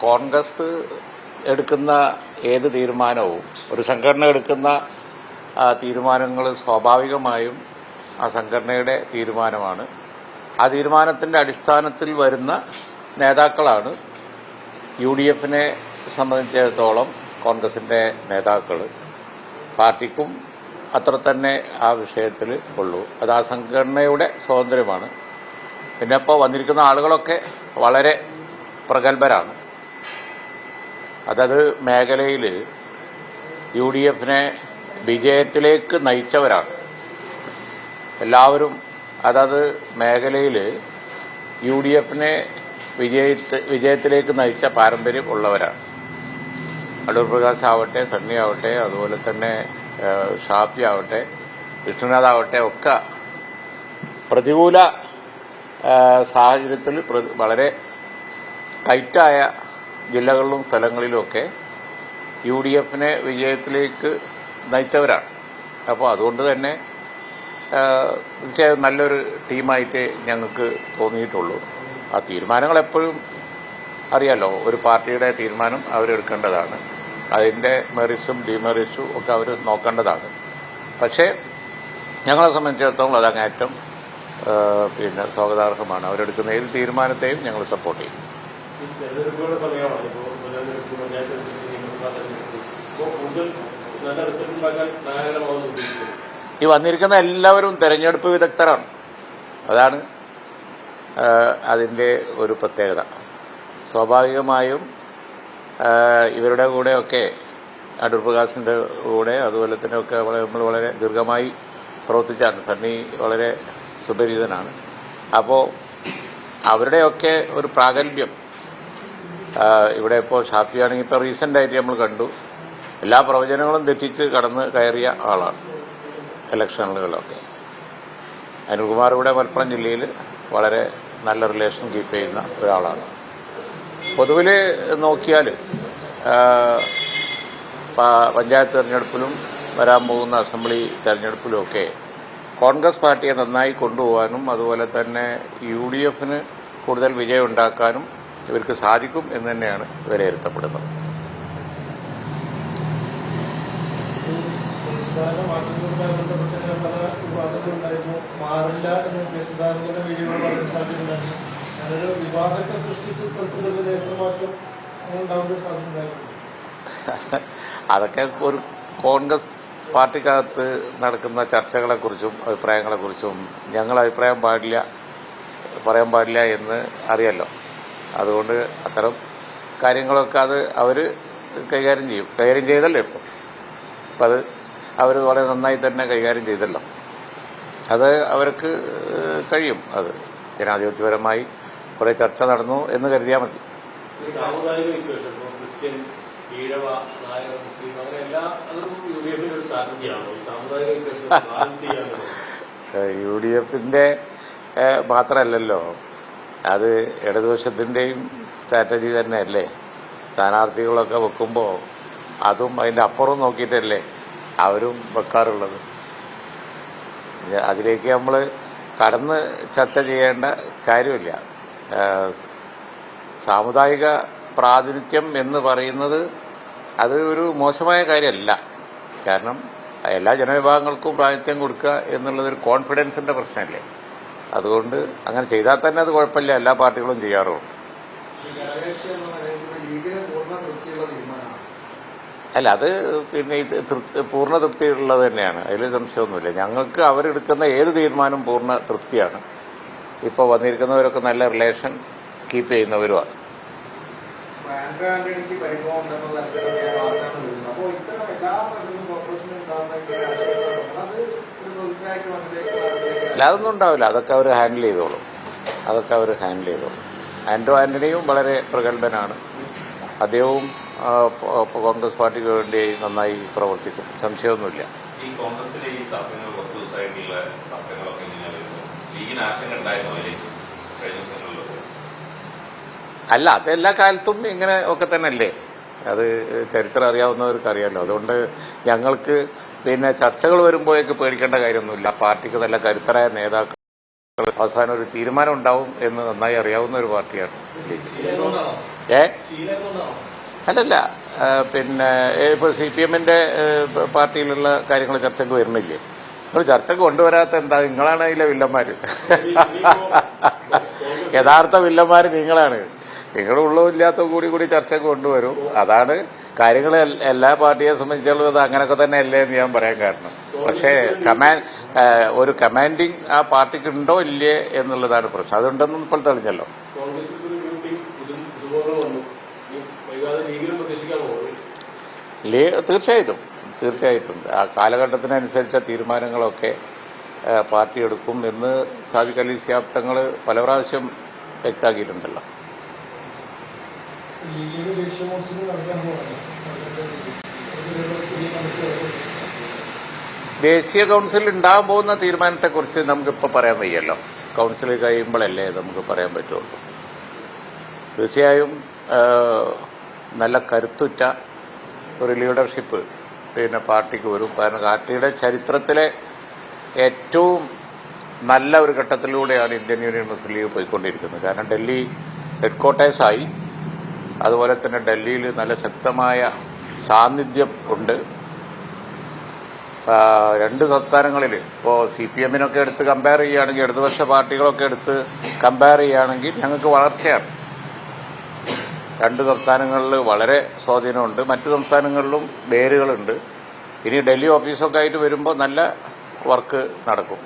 കോൺഗ്രസ് എടുക്കുന്ന ഏത് തീരുമാനവും ഒരു സംഘടന എടുക്കുന്ന തീരുമാനങ്ങൾ സ്വാഭാവികമായും ആ സംഘടനയുടെ തീരുമാനമാണ്. ആ തീരുമാനത്തിൻ്റെ അടിസ്ഥാനത്തിൽ വരുന്ന നേതാക്കളാണ് UDFനെ സംബന്ധിച്ചിടത്തോളം കോൺഗ്രസിൻ്റെ നേതാക്കൾ. പാർട്ടിക്കും അത്ര തന്നെ ആ വിഷയത്തിൽ ഉള്ളൂ. അത് ആ സംഘടനയുടെ സ്വാതന്ത്ര്യമാണ്. പിന്നെ ഇപ്പോൾ വന്നിരിക്കുന്ന ആളുകളൊക്കെ വളരെ പ്രഗത്ഭരാണ്. അതത് മേഖലയിൽ UDFനെ വിജയത്തിലേക്ക് നയിച്ചവരാണ് എല്ലാവരും. അതത് മേഖലയിൽ UDFനെ വിജയത്തിലേക്ക് നയിച്ച പാരമ്പര്യം ഉള്ളവരാണ്. അടൂർ പ്രകാശ് ആവട്ടെ, സണ്ണി ആവട്ടെ, അതുപോലെ തന്നെ ഷാഫി ആവട്ടെ, വിഷ്ണുനാഥ് ആവട്ടെ, ഒക്കെ പ്രതികൂല സാഹചര്യത്തിൽ വളരെ ടൈറ്റായ ജില്ലകളിലും സ്ഥലങ്ങളിലുമൊക്കെ UDFനെ വിജയത്തിലേക്ക് നയിച്ചവരാണ്. അപ്പോൾ അതുകൊണ്ട് തന്നെ തീർച്ചയായും നല്ലൊരു ടീമായിട്ട് ഞങ്ങൾക്ക് തോന്നിയിട്ടുള്ളൂ. ആ തീരുമാനങ്ങൾ എപ്പോഴും അറിയാലോ, ഒരു പാർട്ടിയുടെ തീരുമാനം അവരെടുക്കേണ്ടതാണ്. അതിൻ്റെ മെറിറ്റ്സും ഡിമെറിറ്റ്സും ഒക്കെ അവർ നോക്കേണ്ടതാണ്. പക്ഷേ ഞങ്ങളെ സംബന്ധിച്ചിടത്തോളം അത് അങ്ങേറ്റം സ്വാഗതാർഹമാണ്. അവരെടുക്കുന്ന ഏത് തീരുമാനത്തെയും ഞങ്ങൾ സപ്പോർട്ട് ചെയ്യും. ഈ വന്നിരിക്കുന്ന എല്ലാവരും തെരഞ്ഞെടുപ്പ് വിദഗ്ധരാണ്. അതാണ് അതിൻ്റെ ഒരു പ്രത്യേകത. സ്വാഭാവികമായും ഇവരുടെ കൂടെയൊക്കെ അടൂർ പ്രകാശിൻ്റെ കൂടെ അതുപോലെ തന്നെ ഒക്കെ നമ്മൾ വളരെ ദീർഘമായി പ്രവർത്തിച്ചാണ്. സണ്ണി വളരെ സുപരിചിതനാണ്. അപ്പോൾ അവരുടെയൊക്കെ ഒരു പ്രാഗൽഭ്യം ഇവിടെ ഇപ്പോൾ ഷാഫിയാണെങ്കിൽ ഇപ്പോൾ റീസെൻ്റായിട്ട് നമ്മൾ കണ്ടു, എല്ലാ പ്രവചനങ്ങളും തെറ്റിച്ച് കടന്ന് കയറിയ ആളാണ് ഇലക്ഷനുകളൊക്കെ. അനിൽകുമാർ ഇവിടെ മലപ്പുറം ജില്ലയിൽ വളരെ നല്ല റിലേഷൻ കീപ്പ് ചെയ്യുന്ന ഒരാളാണ്. പൊതുവിൽ നോക്കിയാൽ പഞ്ചായത്ത് തെരഞ്ഞെടുപ്പിലും വരാൻ പോകുന്ന അസംബ്ലി തെരഞ്ഞെടുപ്പിലുമൊക്കെ കോൺഗ്രസ് പാർട്ടിയെ നന്നായി കൊണ്ടുപോകാനും അതുപോലെ തന്നെ UDFന് കൂടുതൽ വിജയം ഉണ്ടാക്കാനും ഇവർക്ക് സാധിക്കും എന്ന് തന്നെയാണ് വിലയിരുത്തപ്പെടുന്നത്. അതൊക്കെ ഒരു കോൺഗ്രസ് പാർട്ടിക്കകത്ത് നടക്കുന്ന ചർച്ചകളെക്കുറിച്ചും അഭിപ്രായങ്ങളെക്കുറിച്ചും ഞങ്ങൾ അഭിപ്രായം പറയാൻ പാടില്ല എന്ന് അറിയാലോ. അതുകൊണ്ട് അത്തരം കാര്യങ്ങളൊക്കെ അത് അവർ കൈകാര്യം ചെയ്തല്ലോ. അപ്പം അത് അവർ വളരെ നന്നായി തന്നെ കൈകാര്യം ചെയ്തല്ലോ. അത് അവർക്ക് കഴിയും. അത് ജനാധിപത്യപരമായി കുറേ ചർച്ച നടന്നു എന്ന് കരുതിയാൽ മതി. UDFന്റെ മാത്രമല്ലല്ലോ, അത് ഇടതുപക്ഷത്തിൻ്റെയും സ്ട്രാറ്റജി തന്നെയല്ലേ. സ്ഥാനാർത്ഥികളൊക്കെ വെക്കുമ്പോൾ അതും അതിൻ്റെ അപ്പുറം നോക്കിയിട്ടല്ലേ അവരും വെക്കാറുള്ളത്. അതിലേക്ക് നമ്മൾ കടന്ന് ചർച്ച ചെയ്യേണ്ട കാര്യമില്ല. സാമുദായിക പ്രാതിനിധ്യം എന്ന് പറയുന്നത് അത് ഒരു മോശമായ കാര്യമല്ല. കാരണം എല്ലാ ജനവിഭാഗങ്ങൾക്കും പ്രാതിനിധ്യം കൊടുക്കുക എന്നുള്ളതൊരു കോൺഫിഡൻസിൻ്റെ പ്രശ്നമല്ലേ. അതുകൊണ്ട് അങ്ങനെ ചെയ്താൽ തന്നെ അത് കുഴപ്പമില്ല. എല്ലാ പാർട്ടികളും ചെയ്യാറുമുണ്ട്. അല്ല, അത് പിന്നെ ഇത് പൂർണ്ണ തൃപ്തിയുള്ളത് തന്നെയാണ്. അതിൽ സംശയമൊന്നുമില്ല. ഞങ്ങൾക്ക് അവരെടുക്കുന്ന ഏത് തീരുമാനവും പൂർണ്ണ തൃപ്തിയാണ്. ഇപ്പോൾ വന്നിരിക്കുന്നവരൊക്കെ നല്ല റിലേഷൻ കീപ്പ് ചെയ്യുന്നവരുമാണ്. അല്ല, അതൊന്നും ഉണ്ടാവില്ല. അതൊക്കെ അവർ ഹാൻഡിൽ ചെയ്തോളും. ആന്റോ ആന്റണിയും വളരെ പ്രഗത്ഭനാണ്. അദ്ദേഹവും കോൺഗ്രസ് പാർട്ടിക്ക് വേണ്ടി നന്നായി പ്രവർത്തിക്കും, സംശയമൊന്നുമില്ല. അല്ല, അതെല്ലാ കാലത്തും ഇങ്ങനെ ഒക്കെ തന്നെ അല്ലേ. അത് ചരിത്രം അറിയാവുന്നവർക്ക് അറിയാമല്ലോ. അതുകൊണ്ട് ഞങ്ങൾക്ക് പിന്നെ ചർച്ചകൾ വരുമ്പോഴേക്ക് പേടിക്കേണ്ട കാര്യമൊന്നുമില്ല. പാർട്ടിക്ക് നല്ല കരുത്തരായ നേതാക്കൾ, അവസാനം ഒരു തീരുമാനം ഉണ്ടാവും എന്ന് നന്നായി അറിയാവുന്ന ഒരു പാർട്ടിയാണ്. ഏ അല്ലല്ല, പിന്നെ ഇപ്പോൾ CPM-ന്റെ പാർട്ടിയിലുള്ള കാര്യങ്ങൾ ചർച്ചയ്ക്ക് വരുന്നില്ലേ? നിങ്ങൾ ചർച്ചയ്ക്ക് കൊണ്ടുവരാത്ത എന്താ? നിങ്ങളാണ് അതിലെ വില്ലന്മാർ. യഥാർത്ഥ വില്ലന്മാർ നിങ്ങളാണ്. നിങ്ങളുടെ ഉള്ളവും കൂടി ചർച്ചയ്ക്ക് കൊണ്ടുവരും. അതാണ് കാര്യങ്ങൾ. എല്ലാ പാർട്ടിയെ സംബന്ധിച്ചുള്ളത് അത് അങ്ങനെയൊക്കെ തന്നെ അല്ലേ എന്ന് ഞാൻ പറയാൻ കാരണം. പക്ഷേ ഒരു കമാൻഡിങ് ആ പാർട്ടിക്ക് ഉണ്ടോ ഇല്ലേ എന്നുള്ളതാണ് പ്രശ്നം. അതുണ്ടെന്നും ഇപ്പോൾ തെളിഞ്ഞല്ലോ. തീർച്ചയായിട്ടും ആ കാലഘട്ടത്തിനനുസരിച്ച തീരുമാനങ്ങളൊക്കെ പാർട്ടി എടുക്കും എന്ന് സാദിഖ് അലി ശിഹാബ് തങ്ങൾ പല പ്രാവശ്യം വ്യക്തമാക്കിയിട്ടുണ്ടല്ലോ. ദേശീയ കൗൺസിൽ ഉണ്ടാകാൻ പോകുന്ന തീരുമാനത്തെക്കുറിച്ച് നമുക്കിപ്പോൾ പറയാൻ വയ്യല്ലോ. കൗൺസിൽ കഴിയുമ്പോഴല്ലേ നമുക്ക് പറയാൻ പറ്റുള്ളൂ. തീർച്ചയായും നല്ല കരുത്തുറ്റ ഒരു ലീഡർഷിപ്പ് പിന്നെ പാർട്ടിക്ക് വരും. കാരണം പാർട്ടിയുടെ ചരിത്രത്തിലെ ഏറ്റവും നല്ല ഒരു ഘട്ടത്തിലൂടെയാണ് ഇന്ത്യൻ യൂണിയൻ മുസ്ലിം ലീഗ് പോയിക്കൊണ്ടിരിക്കുന്നത്. കാരണം ഡൽഹി ഹെഡ്ക്വാർട്ടേഴ്സായി, അതുപോലെ തന്നെ ഡൽഹിയിൽ നല്ല ശക്തമായ സാന്നിധ്യം ഉണ്ട്. രണ്ട് സംസ്ഥാനങ്ങളിൽ ഇപ്പോൾ CPM-നൊക്കെ എടുത്ത് കമ്പയർ ചെയ്യുകയാണെങ്കിൽ, ഇടതുപക്ഷ പാർട്ടികളൊക്കെ എടുത്ത് കമ്പയർ ചെയ്യുകയാണെങ്കിൽ ഞങ്ങൾക്ക് വളർച്ചയാണ്. രണ്ട് സംസ്ഥാനങ്ങളിൽ വളരെ സ്വാധീനമുണ്ട്, മറ്റു സംസ്ഥാനങ്ങളിലും വേരുകളുണ്ട്. ഇനി ഡൽഹി ഓഫീസൊക്കെ ആയിട്ട് വരുമ്പോൾ നല്ല വർക്ക് നടക്കും.